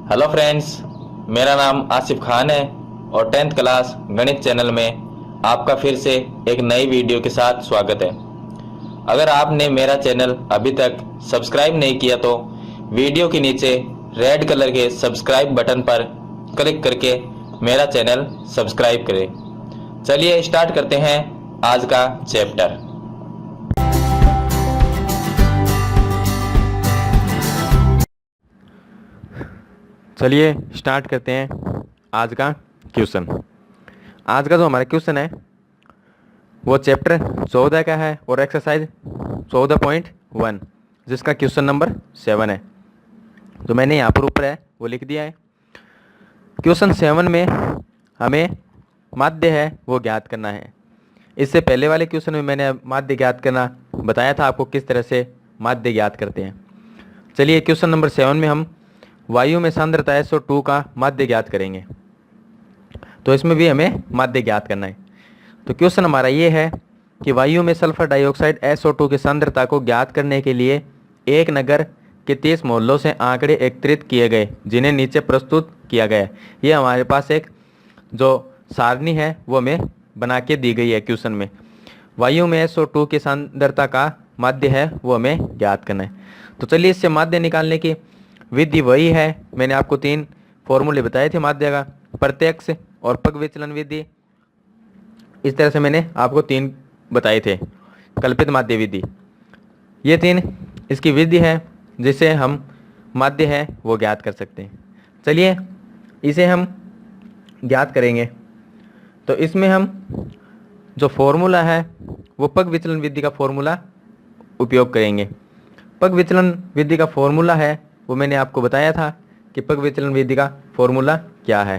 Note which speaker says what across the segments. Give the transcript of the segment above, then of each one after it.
Speaker 1: Hello friends, मेरा नाम आसिफ खान है और 10th क्लास गणित चैनल में आपका फिर से एक नई वीडियो के साथ स्वागत है। अगर आपने मेरा चैनल अभी तक सब्सक्राइब नहीं किया तो वीडियो के नीचे रेड कलर के सब्सक्राइब बटन पर क्लिक करके मेरा चैनल सब्सक्राइब करें। चलिए स्टार्ट करते हैं आज का चैप्टर।
Speaker 2: चलिए स्टार्ट करते हैं आज का क्वेश्चन। आज का जो हमारा क्वेश्चन है वो चैप्टर 14 का है और एक्सरसाइज 14.1 जिसका क्वेश्चन नंबर 7 है। जो मैंने यहाँ पर ऊपर है वो लिख दिया है। क्वेश्चन 7 में हमें माध्य है वो ज्ञात करना है। इससे पहले वाले क्वेश्चन में मैंने माध्य ज्ञात करना बताया था आपको किस तरह से माध्य ज्ञात करते हैं। चलिए क्वेश्चन नंबर 7 में हम वायु में सांद्रता SO2 का माध्य ज्ञात करेंगे। तो इसमें भी हमें माध्य ज्ञात करना है। तो क्वेश्चन हमारा ये है कि वायु में सल्फर डाइऑक्साइड SO2 की सांद्रता को ज्ञात करने के लिए एक नगर के 30 मोहल्लों से आंकड़े एकत्रित किए गए जिन्हें नीचे प्रस्तुत किया गया है। ये हमारे पास एक जो सारणी है वो हमें बना के दी गई है क्वेश्चन में। वायु में SO2 की सांद्रता का माध्य है वो हमें ज्ञात करना है। तो चलिए इससे माध्य निकालने की विधि वही है। मैंने आपको 3 फॉर्मूले बताए थे माध्य का, प्रत्यक्ष और पग विचलन विधि। इस तरह से मैंने आपको 3 बताए थे, कल्पित माध्य विधि। ये 3 इसकी विधि है जिससे हम माध्य है वो ज्ञात कर सकते हैं। चलिए इसे हम ज्ञात करेंगे। तो इसमें हम जो फॉर्मूला है वो पग विचलन विधि का फॉर्मूला उपयोग करेंगे। पग विचलन विधि का फॉर्मूला है वो मैंने आपको बताया था कि पग विचलन विधि का फॉर्मूला क्या है।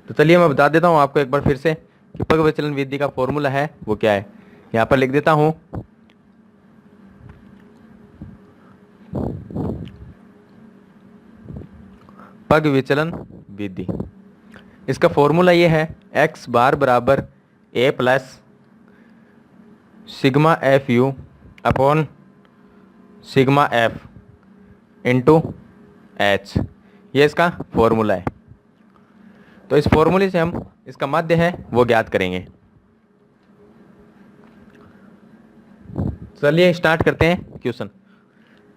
Speaker 2: तो चलिए मैं बता देता हूँ आपको एक बार फिर से कि पग विचलन विधि का फॉर्मूला है वो क्या है। यहाँ पर लिख देता हूँ। पग विचलन विधि, इसका फॉर्मूला ये है x बार बराबर a plus sigma F you upon sigma F into H. ये इसका फॉर्मूला है। तो इस फॉर्मूले से हम इसका माध्य है वो ज्ञात करेंगे। चलिए स्टार्ट करते हैं क्वेश्चन।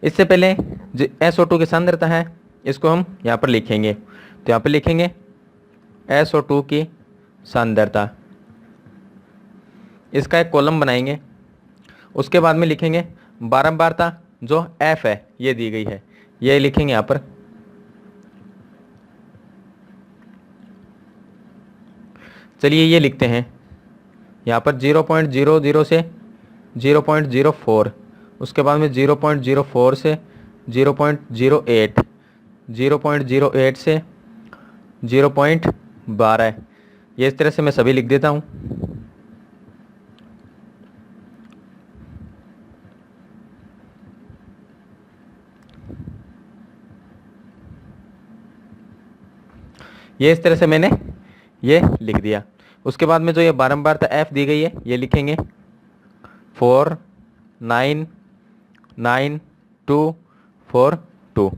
Speaker 2: इससे पहले जो SO2 की सांद्रता है इसको हम यहाँ पर लिखेंगे। तो यहाँ पर लिखेंगे SO2 की सांद्रता, इसका एक कॉलम बनाएंगे। उसके बाद में लिखेंगे बारंबारता जो F है ये दी गई है, ये लिखेंगे यहाँ पर। चलिए ये लिखते हैं यहाँ पर 0.00 से 0.04, उसके बाद में 0.04 से 0.08, 0.08 से 0.12। ये इस तरह से मैं सभी लिख देता हूँ। ये इस तरह से मैंने ये लिख दिया। उसके बाद में जो ये बारंबारता F दी गई है ये लिखेंगे 4 9 9 2 4 2।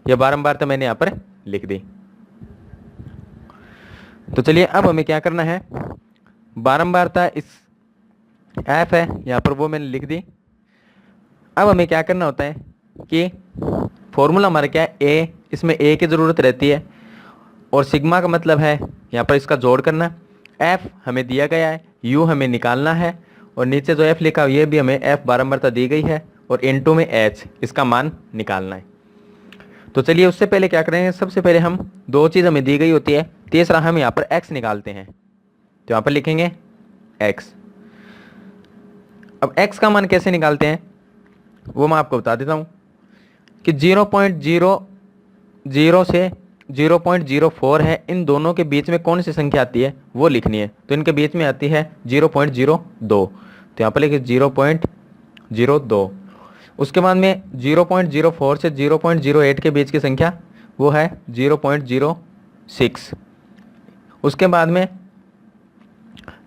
Speaker 2: ये बारंबारता मैंने यहाँ पर लिख दी। तो चलिए अब हमें क्या करना है, बारंबारता इस F है यहाँ पर वो मैंने लिख दी। अब हमें क्या करना होता है कि फॉर्मूला हमारा क्या है, A, इसमें A की ज़रूरत रहती है और सिग्मा का मतलब है यहाँ पर इसका जोड़ करना। F हमें दिया गया है, U हमें निकालना है और नीचे जो F लिखा ये भी हमें F बारंबारता दी गई है और इनटू में H इसका मान निकालना है। तो चलिए उससे पहले क्या करेंगे, सबसे पहले हम 2 चीज़ हमें दी गई होती है, तीसरा हम यहाँ पर X निकालते हैं। तो यहाँ पर लिखेंगे X। अब X का मान कैसे निकालते हैं वो मैं आपको बता देता हूँ कि 0.00 से 0.04 है, इन दोनों के बीच में कौन सी संख्या आती है वो लिखनी है। तो इनके बीच में आती है 0.02। तो यहाँ पर लिखिए 0.02। उसके बाद में 0.04 से 0.08 के बीच की संख्या वो है 0.06। उसके बाद में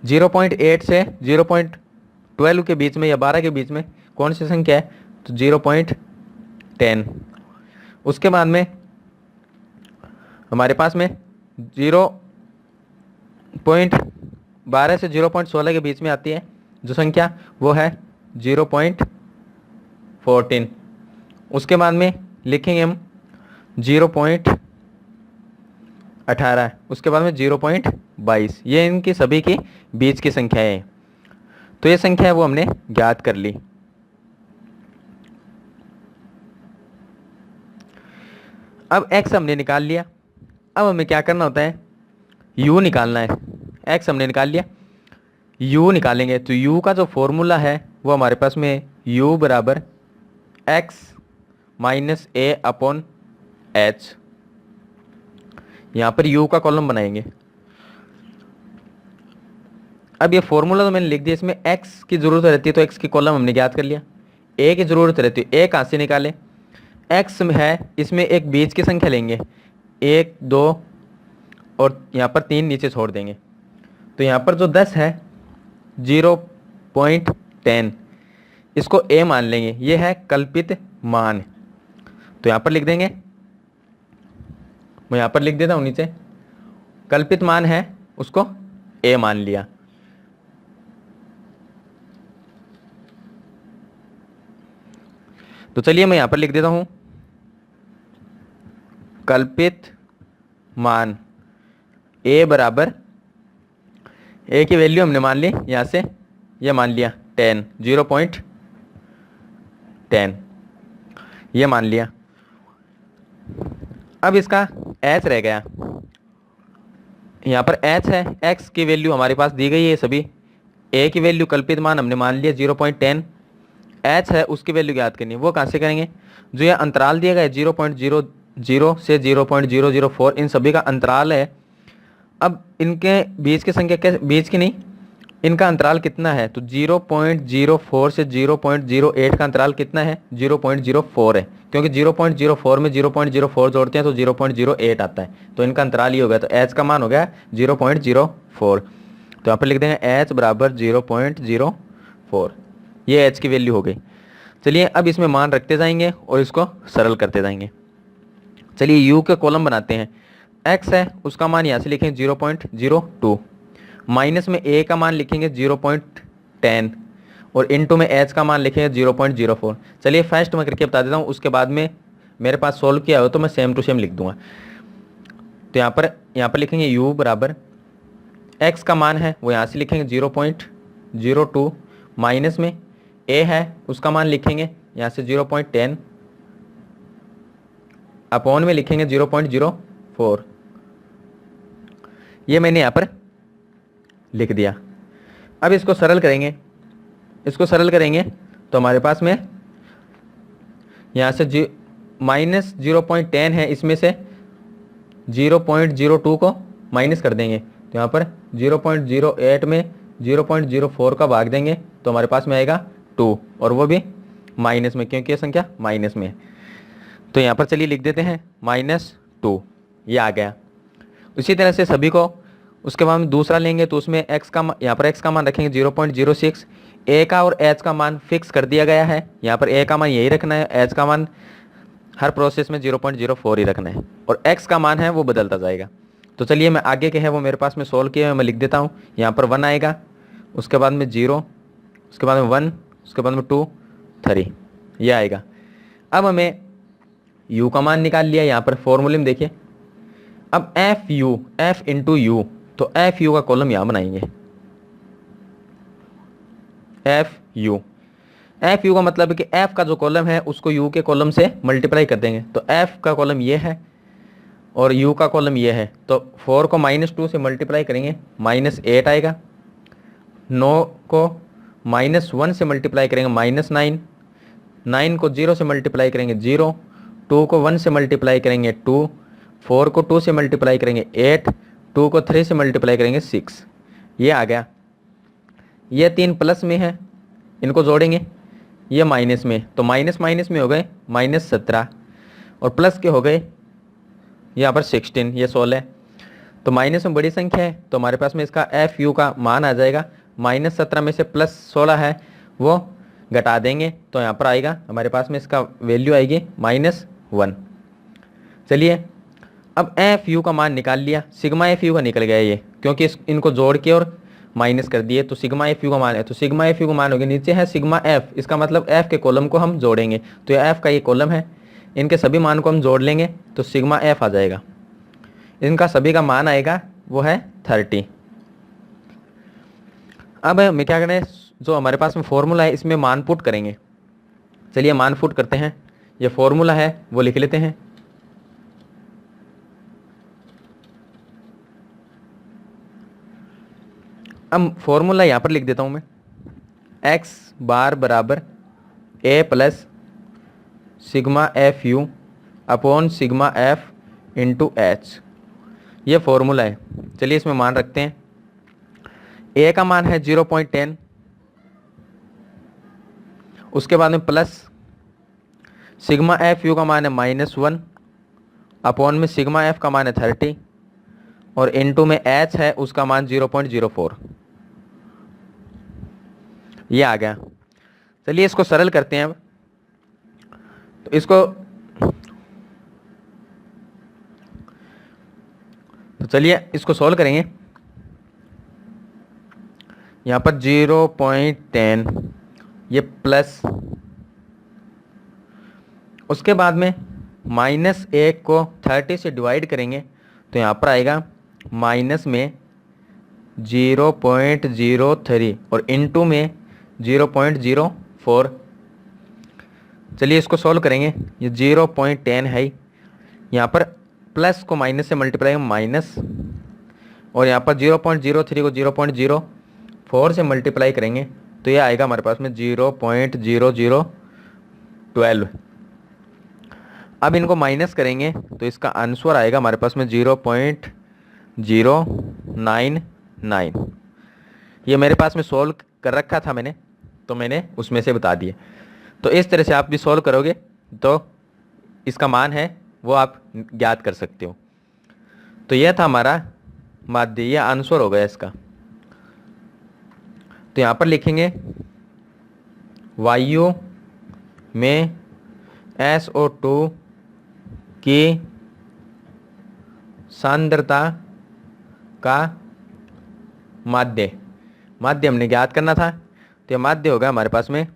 Speaker 2: 0.8 से 0.12 के बीच में या 12 के बीच में कौन सी संख्या है, तो 10। उसके बाद में हमारे पास में 0.12 से 0.16 के बीच में आती है जो संख्या, वो है 0.14। उसके बाद में लिखेंगे हम 0.18, उसके बाद में 0.22। ये इनकी सभी की बीच की संख्याएं हैं। तो ये संख्या है वो हमने ज्ञात कर ली। अब x हमने निकाल लिया। अब हमें क्या करना होता है, u निकालना है। x हमने निकाल लिया, u निकालेंगे तो u का जो फॉर्मूला है वो हमारे पास में u बराबर x minus a upon h। यहाँ पर u का कॉलम बनाएंगे। अब ये फॉर्मूला तो मैंने लिख दिया, इसमें x की ज़रूरत रहती है तो x की कॉलम हमने ज्ञात कर लिया। a की ज़रूरत रहती है, a कहाँ से निकालें, x में है, इसमें एक बीच की संख्या लेंगे, 1 2 और यहाँ पर 3 नीचे छोड़ देंगे। तो यहाँ पर जो 10 है 0.10, इसको a मान लेंगे, ये है कल्पित मान। तो यहाँ पर लिख देंगे, मैं यहाँ पर लिख देता हूँ नीचे, कल्पित मान है उसको a मान लिया। तो चलिए मैं यहाँ पर लिख देता हूँ कल्पित मान a बराबर, a की वैल्यू हमने मान ली, यहाँ से ये मान लिया 10, 0.10 ये मान लिया। अब इसका h रह गया, यहाँ पर h है, x की वैल्यू हमारे पास दी गई है सभी, a की वैल्यू कल्पित मान हमने मान लिया 0.10, h है उसकी वैल्यू ज्ञात करनी है। वो कहाँ से करेंगे, जो यह अंतराल दिया गया है 0.00 से 0.004, इन सभी का अंतराल है। अब इनके बीच की संख्या, कैसे बीच की नहीं, इनका अंतराल कितना है, तो 0.04 से 0.08 का अंतराल कितना है, 0.04 है, क्योंकि 0.04 में 0.04 जोड़ते हैं तो 0.08 आता है, तो इनका अंतराल ये हो गया। तो h का मान हो गया 0.04। तो यहाँ पर लिख देंगे h बराबर 0.04, ये h की वैल्यू हो गई। चलिए अब इसमें मान रखते जाएंगे और इसको सरल करते जाएंगे। चलिए u के कॉलम बनाते हैं, x है उसका मान यहाँ से लिखेंगे 0.02, माइनस में a का मान लिखेंगे 0.10 और इनटू में h का मान लिखेंगे 0.04। चलिए फर्स्ट मैं करके बता देता हूँ, उसके बाद में मेरे पास सॉल्व किया हो तो मैं सेम टू सेम लिख दूंगा। तो यहाँ पर लिखेंगे u बराबर, x का मान है वो यहाँ से लिखेंगे 0.02, माइनस में a है उसका मान लिखेंगे यहाँ से 0.10, अपॉन में लिखेंगे 0.04। ये मैंने यहाँ पर लिख दिया। अब इसको सरल करेंगे, तो हमारे पास में यहाँ से माइनस 0.10 है, इसमें से 0.02 को माइनस कर देंगे, तो यहाँ पर 0.08 में 0.04 का भाग देंगे तो हमारे पास में आएगा 2, और वो भी माइनस में, क्योंकि ये संख्या माइनस में है। तो यहाँ पर चलिए लिख देते हैं -2, ये आ गया। उसी तरह से सभी को उसके बाद में दूसरा लेंगे तो उसमें x का, यहाँ पर x का मान रखेंगे 0.06, a का और h का मान फिक्स कर दिया गया है, यहाँ पर a का मान यही रखना है, h का मान हर प्रोसेस में 0.04 ही रखना है, और x का मान है वो बदलता जाएगा। तो चलिए मैं आगे के है वो मेरे पास में सोल्व किए हुए मैं लिख देता हूँ। यहाँ पर 1 आएगा, उसके बाद में 0, उसके बाद में 1, उसके बाद में 2, 3, ये आएगा। अब हमें u का मान निकाल लिया, यहाँ पर फॉर्मूले में देखिए। अब f इंटू u, तो fu का कॉलम यहाँ बनाएंगे, fu का मतलब है कि f का जो कॉलम है उसको u के कॉलम से मल्टीप्लाई कर देंगे। तो f का कॉलम ये है और u का कॉलम ये है, तो 4 को -2 से मल्टीप्लाई करेंगे -8 आएगा, 9 को -1 से मल्टीप्लाई करेंगे -9, 9 को 0 से मल्टीप्लाई करेंगे 0, 2 को 1 से मल्टीप्लाई करेंगे 2, 4 को 2 से मल्टीप्लाई करेंगे 8, 2 को 3 से मल्टीप्लाई करेंगे 6, ये आ गया। ये 3 प्लस में है, इनको जोड़ेंगे, ये माइनस में, तो माइनस में हो गए -17, और प्लस के हो गए यहाँ पर 16, ये 16। तो माइनस में बड़ी संख्या है तो हमारे पास में इसका fu का मान आ जाएगा, -17 में से +16 है वो घटा देंगे तो यहाँ पर आएगा हमारे पास में इसका वैल्यू आएगी -1। चलिए अब एफ यू का मान निकाल लिया, सिग्मा एफ यू का निकल गया ये, क्योंकि इनको जोड़ के और माइनस कर दिए तो सिग्मा एफ यू का मान है, तो सिग्मा एफ यू का मान हो गया, नीचे है सिग्मा एफ, इसका मतलब एफ के कॉलम को हम जोड़ेंगे, तो ये एफ का ये कॉलम है, इनके सभी मान को हम जोड़ लेंगे तो सिग्मा एफ आ जाएगा, इनका सभी का मान आएगा वो है 30। अब हमें क्या करें, जो हमारे पास में फॉर्मूला है इसमें मान पुट करेंगे। चलिए मान पुट करते हैं, ये फॉर्मूला है वो लिख लेते हैं। अब फॉर्मूला यहाँ पर लिख देता हूँ मैं, x बार बराबर a plus sigma F you upon sigma F into H, ये फॉर्मूला है। चलिए इसमें मान रखते हैं, a का मान है 0.10, उसके बाद में प्लस सिग्मा एफ यू का मान है -1 अपॉन में सिग्मा एफ का मान है 30 और इनटू में h है उसका मान 0.04, ये आ गया। चलिए इसको सरल करते हैं अब, तो चलिए इसको सॉल्व करेंगे। यहाँ पर 0.10 ये प्लस, उसके बाद में -1 को 30 से डिवाइड करेंगे तो यहाँ पर आएगा माइनस में 0.03 और इनटू में 0.04। चलिए इसको सॉल्व करेंगे, ये 0.10 है, यहाँ पर प्लस को माइनस से मल्टीप्लाई माइनस, और यहाँ पर 0.03 को 0.04 से मल्टीप्लाई करेंगे तो ये आएगा हमारे पास में 0.0012। अब इनको माइनस करेंगे तो इसका आंसर आएगा हमारे पास में 0.099। ये मेरे पास में सॉल्व कर रखा था मैंने, तो मैंने उसमें से बता दिए। तो इस तरह से आप भी सॉल्व करोगे तो इसका मान है वो आप ज्ञात कर सकते हो। तो यह था हमारा माध्य, यह आंसर हो गया इसका। तो यहाँ पर लिखेंगे वायु में SO2 की सांद्रता का माध्य हमने ज्ञात करना था, तो यह माध्य होगा हमारे पास में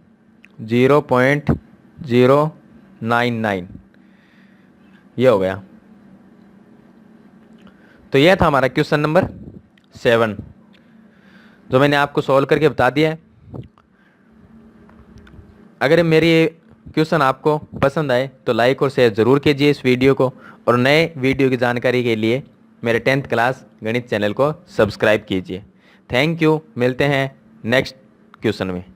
Speaker 2: 0.099, ये हो गया। तो यह था हमारा क्वेश्चन नंबर 7 जो मैंने आपको सॉल्व करके बता दिया है। अगर मेरी क्वेश्चन आपको पसंद आए तो लाइक और शेयर ज़रूर कीजिए इस वीडियो को, और नए वीडियो की जानकारी के लिए मेरे 10th क्लास गणित चैनल को सब्सक्राइब कीजिए। थैंक यू, मिलते हैं नेक्स्ट क्वेश्चन में।